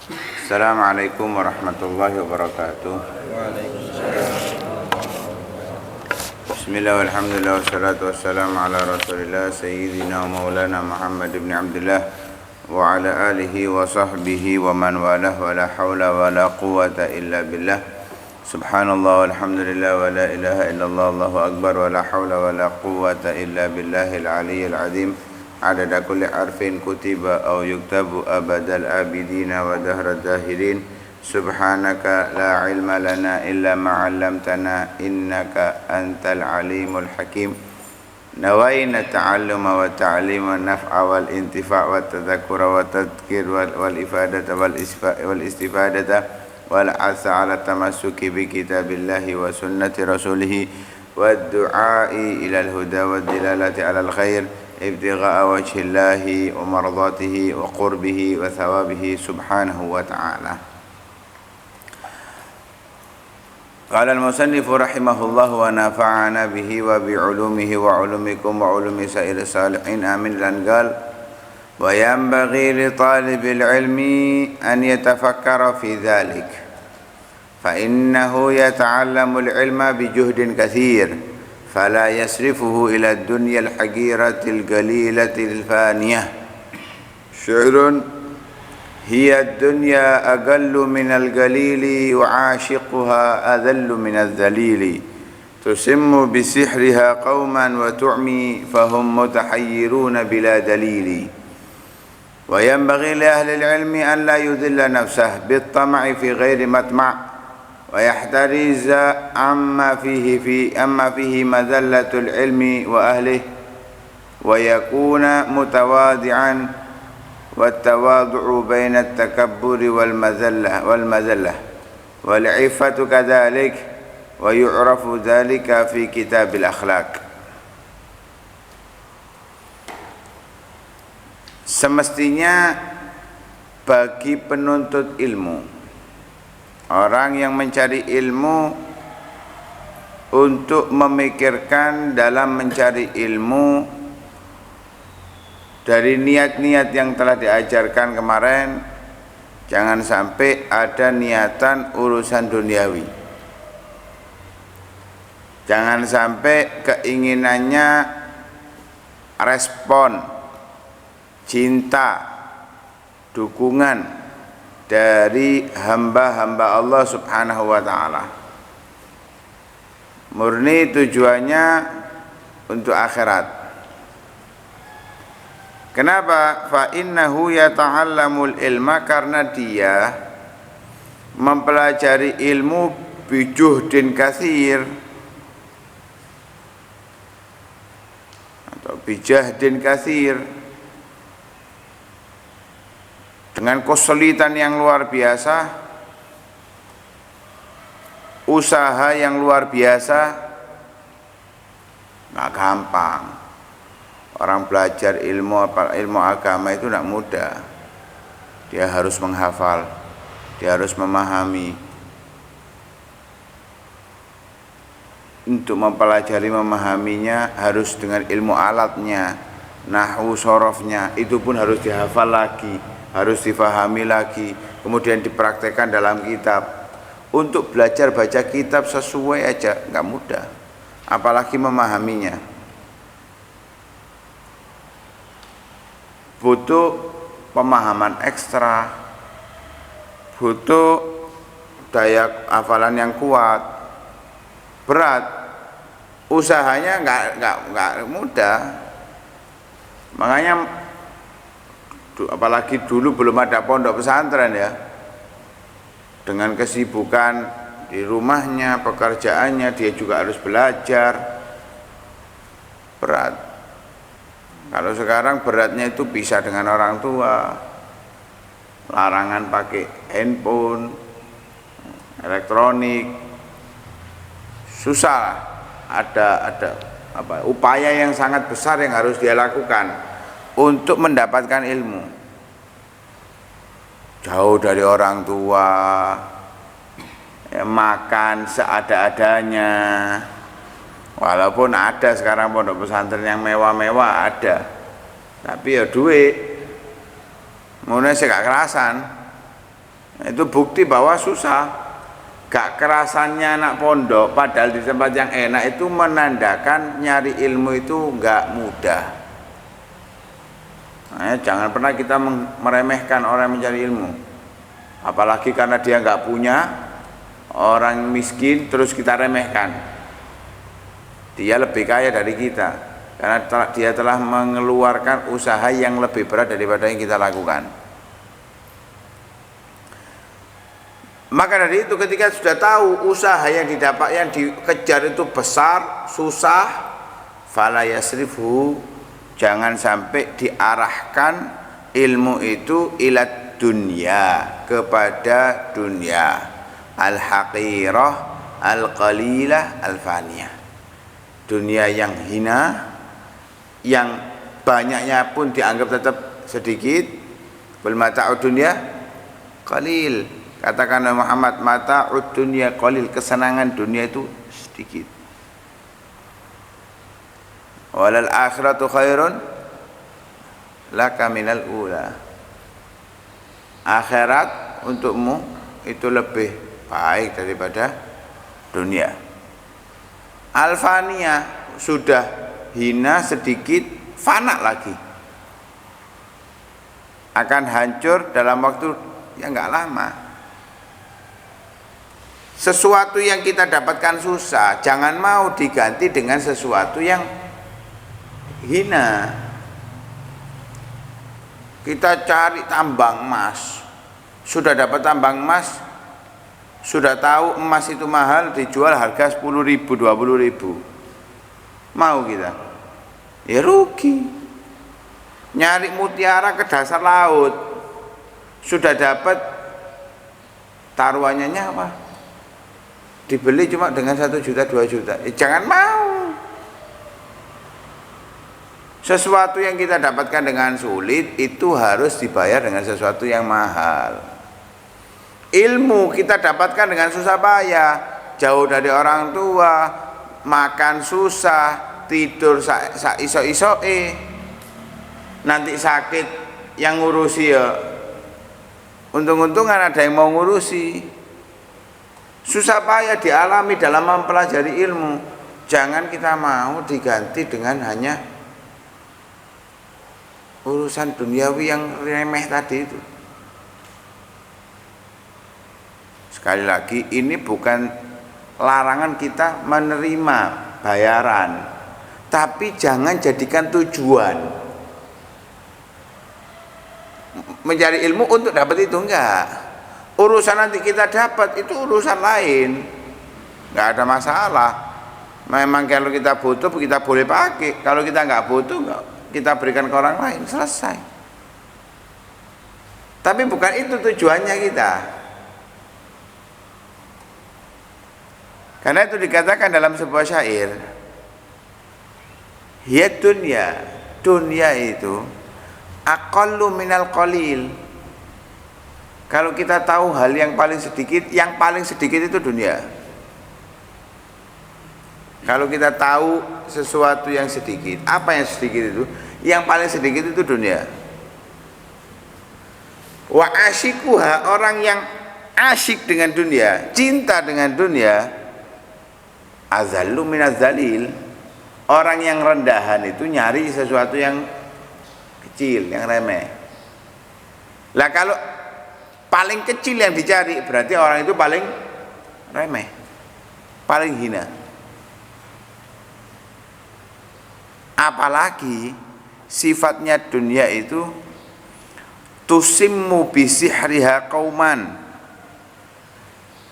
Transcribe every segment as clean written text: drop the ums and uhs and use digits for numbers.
Assalamualaikum warahmatullahi wabarakatuh. Bismillah walhamdulillah wassalatu wassalamu ala rasulillah sayyidina wa maulana Muhammad ibn Abdullah wa ala alihi wa sahbihi wa man walah wa la hawla wa la quwwata illa billah. Subhanallah walhamdulillah wa la ilaha illallah Allahu akbar wa la hawla wa la quwwata illa billahil aliyyil azim. Adada kulli harfin kutiba aw yuktabu abadal abidina wa dahra dahirin. Subhanaka la ilma lana illa ma 'allamtana innaka antal alimul hakim. Nawaina ta'alluma wa ta'lima naf'a wal intifa' wa tadhakkura wa tadhkir wal ifadata wal istifadata wal 'asa 'ala tamassuki bi kitabillahi wa sunnati rasulih wad du'a'i ila al huda wad dilalati 'ala al khair ibtigha'a wajhillahi wa mardatihi wa qurbihi wa thawabihi subhanahu wa ta'ala. Qala al-musannif rahimahullah wa nafa'ana bihi wa bi'ulumihi wa 'ulumikum wa 'ulumi sa'ir salihin amin. Dan qal wa yanbaghi li talibil ilmi an yatafakkara fi dhalik fa innahu yata'allamu al-ilma bi juhdin katsir fala yasrifuhu ila ad-dunya al-haqirati al-qalilati al-faniyah. Syi'run هي الدنيا أقل من القليل وعاشقها أذل من الذليل تسم بسحرها قوما وتعمي فهم متحيرون بلا دليل. وينبغي لأهل العلم أن لا يذل نفسه بالطمع في غير مطمع ويحترز أما فيه مذلة العلم وأهله ويكون متواضعا والتواضع بين التكبر والمذلة والعفة كذلك ويعرف ذلك في كتاب الأخلاق. Semestinya bagi penuntut ilmu, orang yang mencari ilmu, untuk memikirkan dalam mencari ilmu dari niat-niat yang telah diajarkan kemarin, jangan sampai ada niatan urusan duniawi. Jangan sampai keinginannya respon, cinta, dukungan dari hamba-hamba Allah Subhanahu wa ta'ala. Murni tujuannya untuk akhirat. Kenapa? Fa innahu yata'allamul ilma, karena dia mempelajari ilmu bijuhdin katsir atau bijahdin katsir, dengan kesulitan yang luar biasa, usaha yang luar biasa. Nggak gampang. Orang belajar ilmu agama itu tidak mudah. Dia harus menghafal, dia harus memahami. Untuk mempelajari memahaminya harus dengan ilmu alatnya, nahwu sorofnya, itu pun harus dihafal lagi, harus difahami lagi, kemudian dipraktekkan dalam kitab. Untuk belajar baca kitab sesuai aja nggak mudah, apalagi memahaminya. Butuh pemahaman ekstra, butuh daya hafalan yang kuat, berat, usahanya nggak mudah. Makanya apalagi dulu belum ada pondok pesantren ya, dengan kesibukan di rumahnya, pekerjaannya, dia juga harus belajar, berat. Kalau sekarang beratnya itu bisa dengan orang tua, larangan pakai handphone, elektronik, susah. Ada upaya yang sangat besar yang harus dia lakukan untuk mendapatkan ilmu. Jauh dari orang tua, makan seada-adanya. Walaupun ada sekarang pondok pesantren yang mewah-mewah ada, tapi ya duit, mulai sih gak kerasan. Itu bukti bahwa susah. Gak kerasannya anak pondok padahal di tempat yang enak itu menandakan nyari ilmu itu gak mudah. Nah, jangan pernah kita meremehkan orang yang mencari ilmu. Apalagi karena dia gak punya, orang miskin terus kita remehkan. Dia lebih kaya dari kita karena dia telah mengeluarkan usaha yang lebih berat daripada yang kita lakukan. Maka dari itu ketika sudah tahu usaha yang didapat, yang dikejar itu besar, susah, fala yasrifu, jangan sampai diarahkan ilmu itu ila dunya, kepada dunia, al-haqirah, al-qalilah, al-faniyah. Dunia yang hina, yang banyaknya pun dianggap tetap sedikit. Wal mata'ud dunya qalil. Katakan Muhammad, mata'ud dunya qalil, kesenangan dunia itu sedikit. Walal akhiratu khairun laka minal ula. Akhirat untukmu itu lebih baik daripada dunia. Al-faniyah, sudah hina sedikit, fana lagi. Akan hancur dalam waktu yang enggak lama. Sesuatu yang kita dapatkan susah, jangan mau diganti dengan sesuatu yang hina. Kita cari tambang emas, sudah dapat tambang emas, sudah tahu emas itu mahal, dijual harga 10.000, 20.000. Mau kita? Ya rugi. Nyari mutiara ke dasar laut, sudah dapat, taruhannya apa? Dibeli cuma dengan 1 juta, 2 juta. Jangan mau. Sesuatu yang kita dapatkan dengan sulit itu harus dibayar dengan sesuatu yang mahal. Ilmu kita dapatkan dengan susah payah, jauh dari orang tua, makan susah, tidur iso-isoe. Nanti sakit yang ngurusi ya untung-untungan ada yang mau ngurusi. Susah payah dialami dalam mempelajari ilmu. Jangan kita mau diganti dengan hanya urusan duniawi yang remeh tadi itu. Sekali lagi, ini bukan larangan kita menerima bayaran, tapi jangan jadikan tujuan mencari ilmu untuk dapat itu, enggak. Urusan nanti kita dapat itu urusan lain, nggak ada masalah. Memang kalau kita butuh kita boleh pakai, kalau kita nggak butuh nggak, kita berikan ke orang lain, selesai. Tapi bukan itu tujuannya kita. Karena itu dikatakan dalam sebuah syair, ya dunia itu aqallu minal qalil. Kalau kita tahu hal yang paling sedikit itu dunia. Kalau kita tahu sesuatu yang sedikit, apa yang sedikit itu? Yang paling sedikit itu dunia. Wa asyikuha, orang yang asyik dengan dunia, cinta dengan dunia, azallu minaz zalil. Orang yang rendahan itu nyari sesuatu yang kecil, yang remeh. Lah kalau paling kecil yang dicari, berarti orang itu paling remeh, paling hina. Apalagi sifatnya dunia itu tusimmu bisihriha qauman,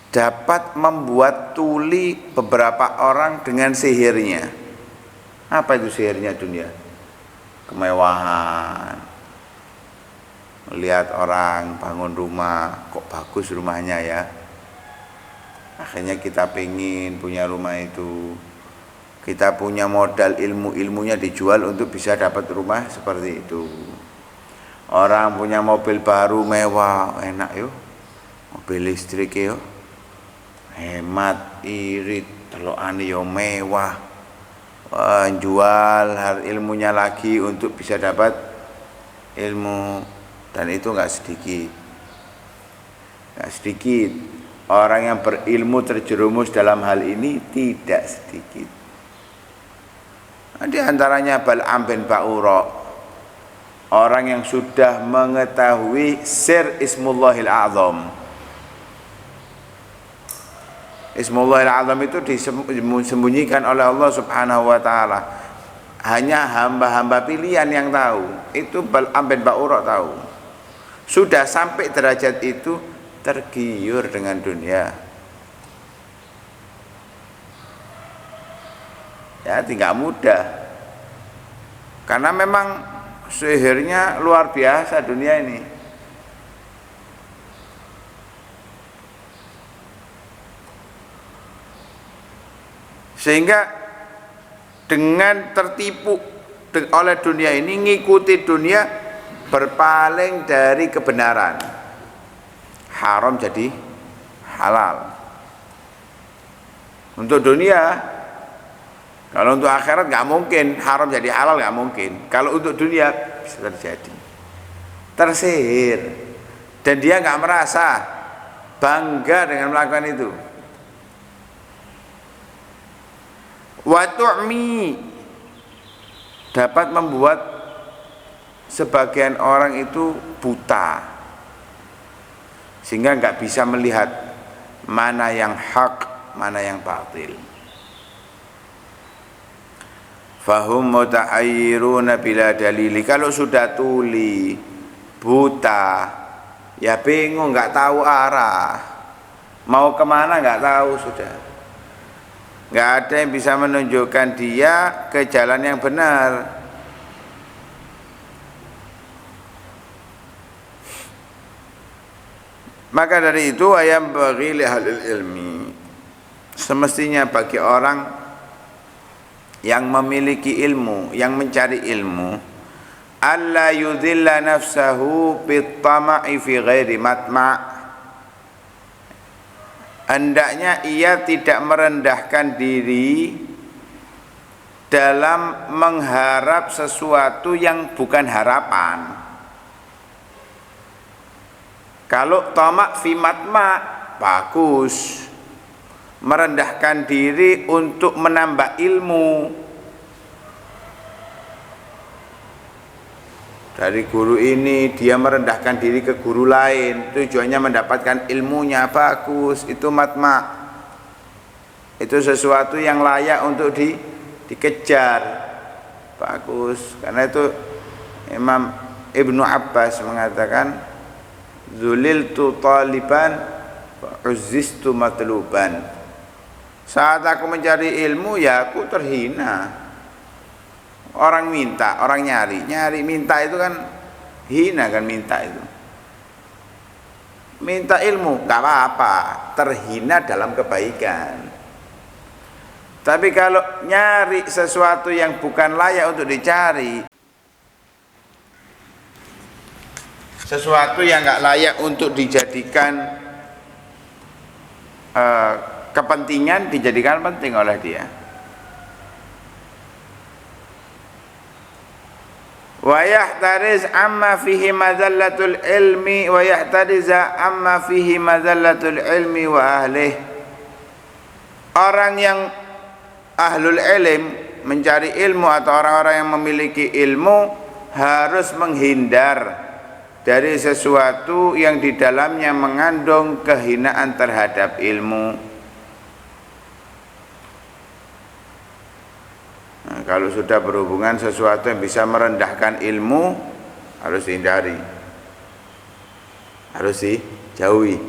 dapat membuat tuli beberapa orang dengan sihirnya. Apa itu sihirnya dunia? Kemewahan. Lihat orang bangun rumah, kok bagus rumahnya ya, akhirnya kita pengen punya rumah itu. Kita punya modal ilmunya dijual untuk bisa dapat rumah seperti itu. Orang punya mobil baru mewah, enak yo, mobil listrik yo, hemat, irit, telokane yo mewah, jual ilmunya lagi untuk bisa dapat ilmu. Dan itu enggak sedikit. Nah, sedikit orang yang berilmu terjerumus dalam hal ini, tidak sedikit. Nah, di antaranya Bal'am bin Ba'ura, orang yang sudah mengetahui sir Ismullahil A'zam. Ismullahil A'zam itu disembunyikan oleh Allah Subhanahu wa taala. Hanya hamba-hamba pilihan yang tahu. Itu Bal'am bin Ba'ura tahu. Sudah sampai derajat itu, tergiur dengan dunia. Ya, tidak mudah. Karena memang sihirnya luar biasa dunia ini. Sehingga dengan tertipu oleh dunia ini, ngikuti dunia, berpaling dari kebenaran. Haram jadi halal. Untuk dunia, kalau untuk akhirat nggak mungkin haram jadi halal, nggak mungkin. Kalau untuk dunia bisa terjadi. Tersihir, dan dia nggak merasa bangga dengan melakukan itu. Wa tu'mi, dapat membuat sebagian orang itu buta, sehingga nggak bisa melihat mana yang hak, mana yang batil. Fahum muta'ayyiruna bila dalili. Kalau sudah tuli, buta, ya bingung, nggak tahu arah, mau kemana nggak tahu sudah. Nggak ada yang bisa menunjukkan dia ke jalan yang benar. Maka dari itu, ayam bagi lihalil ilmi, semestinya bagi orang yang memiliki ilmu, yang mencari ilmu, alla yudhilla nafsahu bittama'i fi ghairi matma', hendaknya ia tidak merendahkan diri dalam mengharap sesuatu yang bukan harapan. Kalau tamak fi matma' bagus, merendahkan diri untuk menambah ilmu. Dari guru ini dia merendahkan diri ke guru lain, tujuannya mendapatkan ilmunya, bagus, itu matma'. Itu sesuatu yang layak untuk dikejar, bagus. Karena itu Imam Ibnu Abbas mengatakan, zuliltu taliban uzzistu matluban. Saat aku mencari ilmu, ya aku terhina. Orang minta, orang nyari minta itu kan hina kan, minta itu. Minta ilmu gak apa-apa, terhina dalam kebaikan. Tapi kalau nyari sesuatu yang bukan layak untuk dicari, sesuatu yang gak layak untuk dijadikan kepentingan, dijadikan penting oleh dia. Wa yahtariz amma fihi madzallatul ilmi wa yahtariza amma fihi madzallatul ilmi wa ahlih. Orang yang ahlul ilm, mencari ilmu, atau orang-orang yang memiliki ilmu, harus menghindar dari sesuatu yang di dalamnya mengandung kehinaan terhadap ilmu. Nah, kalau sudah berhubungan sesuatu yang bisa merendahkan ilmu, harus dihindari, harus dijauhi.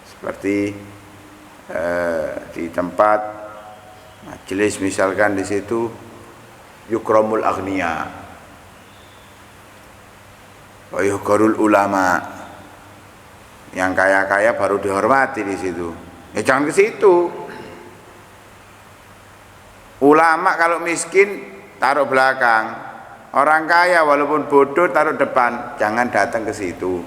Seperti di tempat majelis, misalkan di situ yukramul aghniya wa yuhqarul ulama, yang kaya-kaya baru dihormati di situ. Ya jangan ke situ. Ulama kalau miskin taruh belakang, orang kaya walaupun bodoh taruh depan, jangan datang ke situ.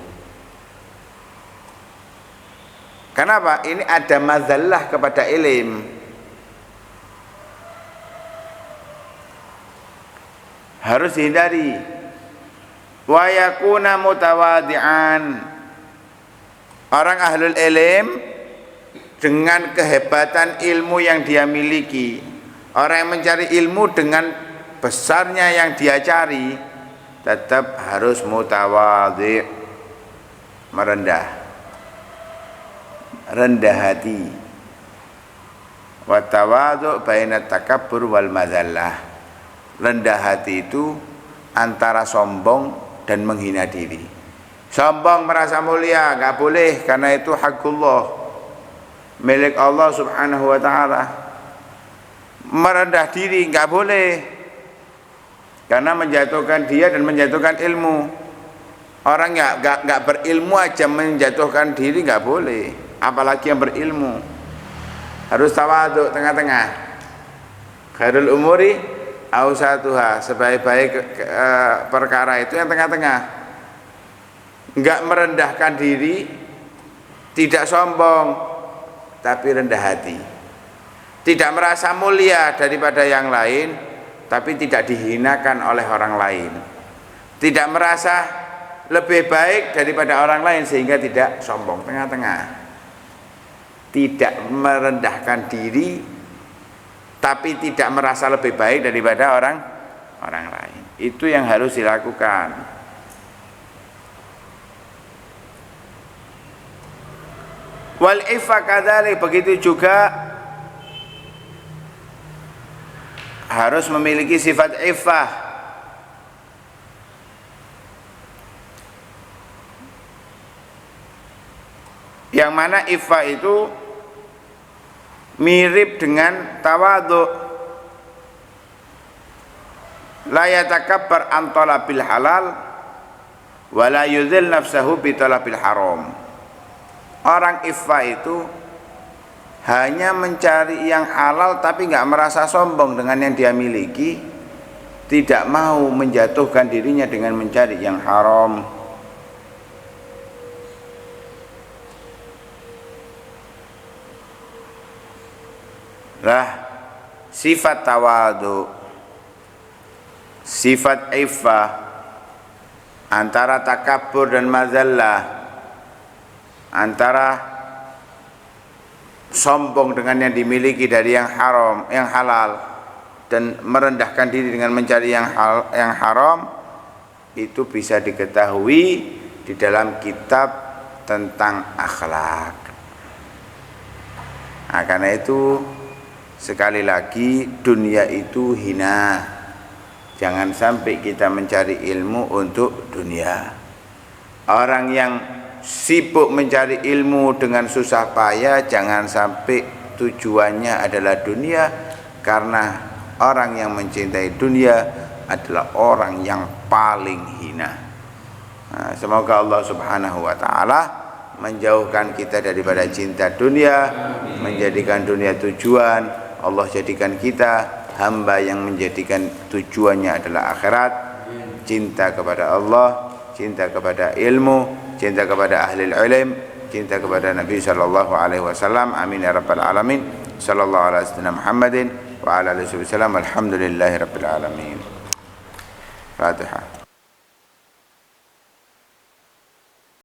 Kenapa? Ini ada mazallah kepada ilim. Harus dihindari. Wa yakuna mutawadi'an, Orang ahlul ilm dengan kehebatan ilmu yang dia miliki, orang yang mencari ilmu dengan besarnya yang dia cari, tetap harus mutawadhi, rendah hati. Wa tawadhu baina takabbur wal madzallah. Rendah hati itu antara sombong dan menghina diri. Sombong merasa mulia enggak boleh, karena itu hakullah, milik Allah Subhanahu wa taala. Merendah diri enggak boleh, karena menjatuhkan dia dan menjatuhkan ilmu. Orang enggak berilmu aja menjatuhkan diri enggak boleh, apalagi yang berilmu. Harus tawadhu, tengah-tengah. Khairul umuri awsatuha, sebaik-baik perkara itu yang tengah-tengah. Enggak merendahkan diri, tidak sombong, tapi rendah hati. Tidak merasa mulia daripada yang lain, tapi tidak dihinakan oleh orang lain. Tidak merasa lebih baik daripada orang lain sehingga tidak sombong, tengah-tengah. Tidak merendahkan diri, tapi tidak merasa lebih baik daripada orang lain. Itu yang harus dilakukan. Wal iffah kadzalik, begitu juga harus memiliki sifat iffah. Yang mana iffah itu mirip dengan tawadhu. La yatakabbar an talabil halal wa la yudhil nafsahu bi talabil haram. Orang iffah itu hanya mencari yang halal tapi nggak merasa sombong dengan yang dia miliki, tidak mau menjatuhkan dirinya dengan mencari yang haram. Lah, sifat tawadhu, sifat iffah antara takabbur dan mazallah, antara sombong dengan yang dimiliki dari yang haram, yang halal, dan merendahkan diri dengan mencari yang haram, itu bisa diketahui di dalam kitab tentang akhlak. Nah, karena itu sekali lagi dunia itu hina. Jangan sampai kita mencari ilmu untuk dunia. Orang yang sibuk mencari ilmu dengan susah payah, jangan sampai tujuannya adalah dunia, karena orang yang mencintai dunia adalah orang yang paling hina. Nah, semoga Allah Subhanahu wa taala menjauhkan kita daripada cinta dunia, menjadikan dunia tujuan. Allah jadikan kita hamba yang menjadikan tujuannya adalah akhirat, cinta kepada Allah, cinta kepada ilmu, cinta kepada ahli ilm, cinta kepada Nabi sallallahu alaihi wasallam. Amin ya rabbal alamin. Sallallahu alaihi wasallam Muhammadin wa ala alihi wasallam. Alhamdulillahirabbil alamin. Fatihah.